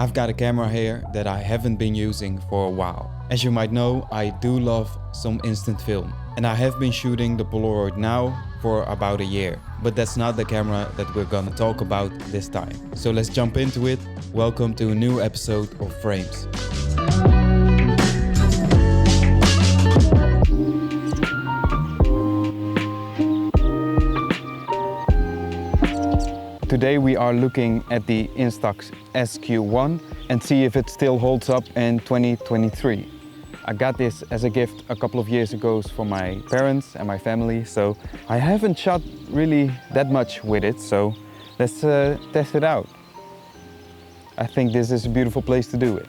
I've got a camera here that I haven't been using for a while. As you might know, I do love some instant film. And I have been shooting the Polaroid Now for about a year. But that's not the camera that we're gonna talk about this time. So let's jump into it. Welcome to a new episode of Frames. Today we are looking at the Instax SQ1 and see if it still holds up in 2023. I got this as a gift a couple of years ago for my parents and my family, so I haven't shot really that much with it, so let's test it out. I think this is a beautiful place to do it.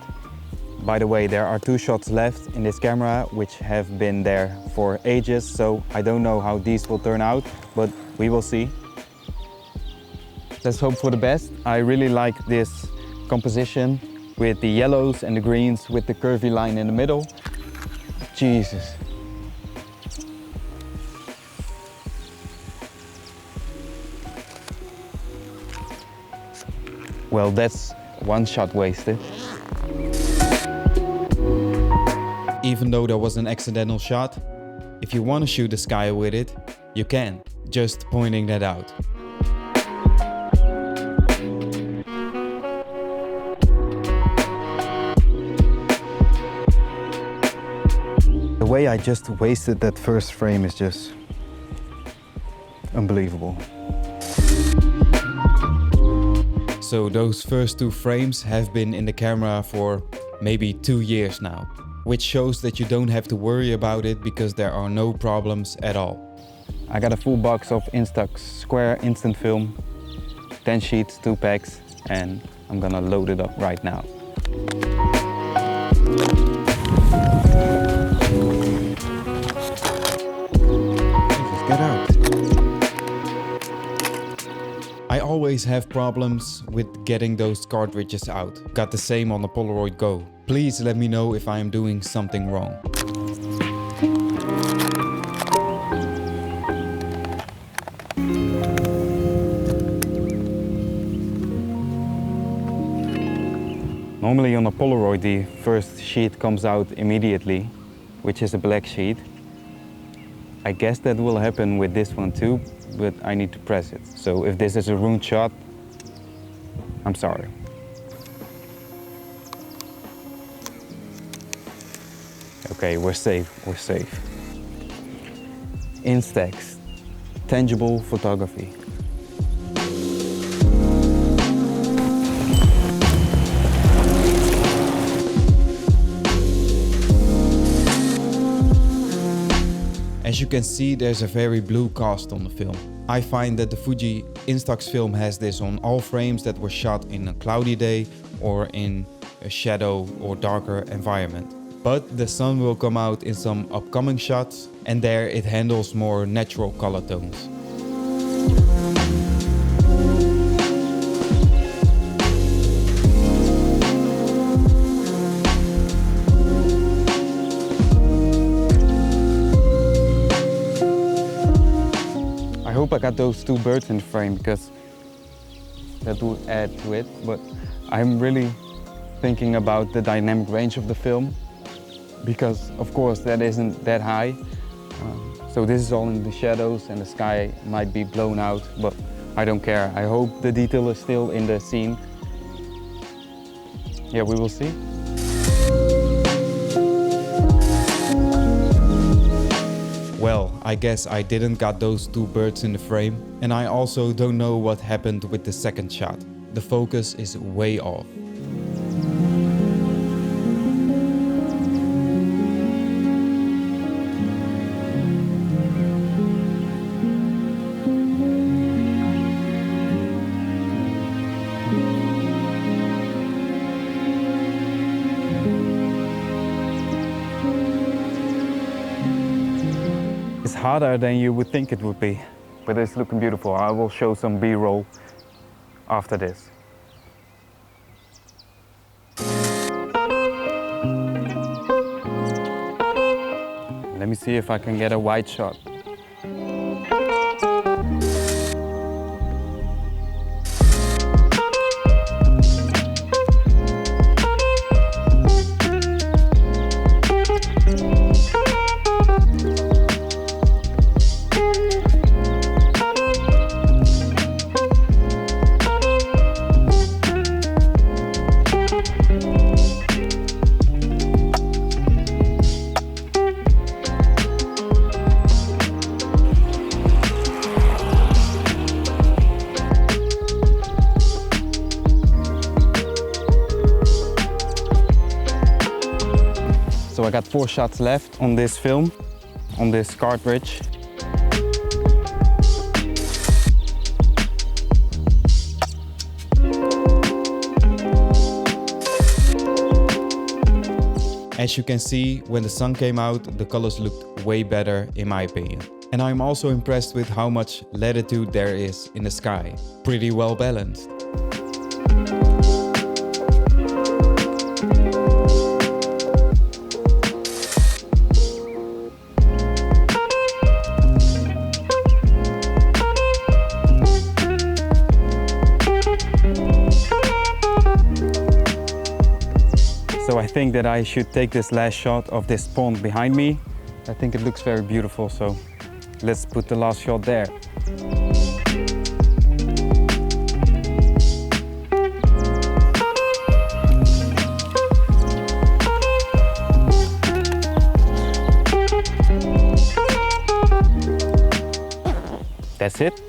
By the way, there are 2 shots left in this camera which have been there for ages, so I don't know how these will turn out, but we will see. Let's hope for the best. I really like this composition with the yellows and the greens with the curvy line in the middle. Jesus. Well, that's 1 shot wasted. Even though there was an accidental shot, if you want to shoot the sky with it, you can. Just pointing that out. The way I just wasted that first frame is just unbelievable. So those first 2 frames have been in the camera for maybe 2 years now, which shows that you don't have to worry about it because there are no problems at all. I got a full box of Instax Square instant film, 10 sheets, 2 packs, and I'm gonna load it up right now. Get out. I always have problems with getting those cartridges out. Got the same on the Polaroid GO. Please let me know if I am doing something wrong. Normally on a Polaroid the first sheet comes out immediately, which is a black sheet. I guess that will happen with this one too, but I need to press it. So if this is a ruined shot, I'm sorry. Okay, we're safe, we're safe. Instax, tangible photography. As you can see, there's a very blue cast on the film. I find that the Fuji Instax film has this on all frames that were shot in a cloudy day or in a shadow or darker environment. But the sun will come out in some upcoming shots, and there it handles more natural color tones. I hope I got those 2 birds in the frame because that would add to it, but I'm really thinking about the dynamic range of the film because of course that isn't that high. So this is all in the shadows and the sky might be blown out, but I don't care. I hope the detail is still in the scene. Yeah, we will see. Well, I guess I didn't got those 2 birds in the frame, and I also don't know what happened with the second shot. The focus is way off. It's harder than you would think it would be, but it's looking beautiful. I will show some B-roll after this. Let me see if I can get a wide shot. So I got 4 shots left on this film, on this cartridge. As you can see, when the sun came out, the colors looked way better in my opinion. And I'm also impressed with how much latitude there is in the sky. Pretty well balanced. So I think that I should take this last shot of this pond behind me. I think it looks very beautiful, so let's put the last shot there. That's it.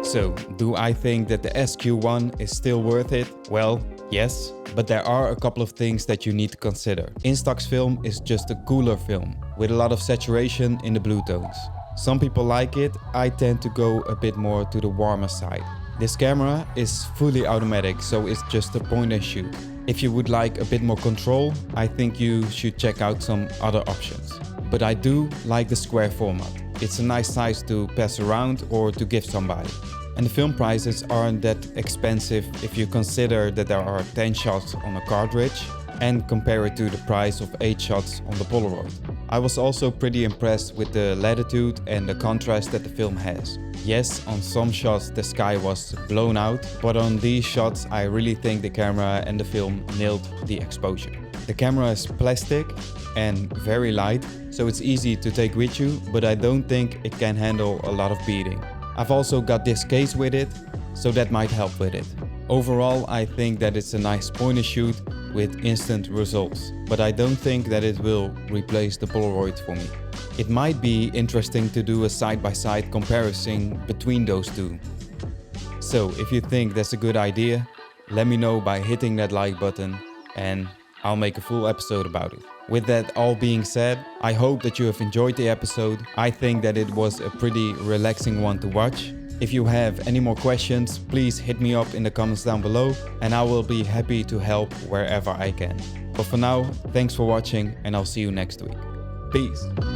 So, do I think that the SQ1 is still worth it? Well, yes, but there are a couple of things that you need to consider. Instax film is just a cooler film with a lot of saturation in the blue tones. Some people like it, I tend to go a bit more to the warmer side. This camera is fully automatic, so it's just a point and shoot. If you would like a bit more control, I think you should check out some other options. But I do like the square format. It's a nice size to pass around or to give somebody. And the film prices aren't that expensive if you consider that there are 10 shots on a cartridge and compare it to the price of 8 shots on the Polaroid. I was also pretty impressed with the latitude and the contrast that the film has. Yes, on some shots the sky was blown out, but on these shots I really think the camera and the film nailed the exposure. The camera is plastic and very light, so it's easy to take with you, but I don't think it can handle a lot of beating. I've also got this case with it, so that might help with it. Overall, I think that it's a nice point and shoot with instant results, but I don't think that it will replace the Polaroid for me. It might be interesting to do a side-by-side comparison between those two. So if you think that's a good idea, let me know by hitting that like button and I'll make a full episode about it. With that all being said, I hope that you have enjoyed the episode. I think that it was a pretty relaxing one to watch. If you have any more questions, please hit me up in the comments down below and I will be happy to help wherever I can. But for now, thanks for watching and I'll see you next week. Peace.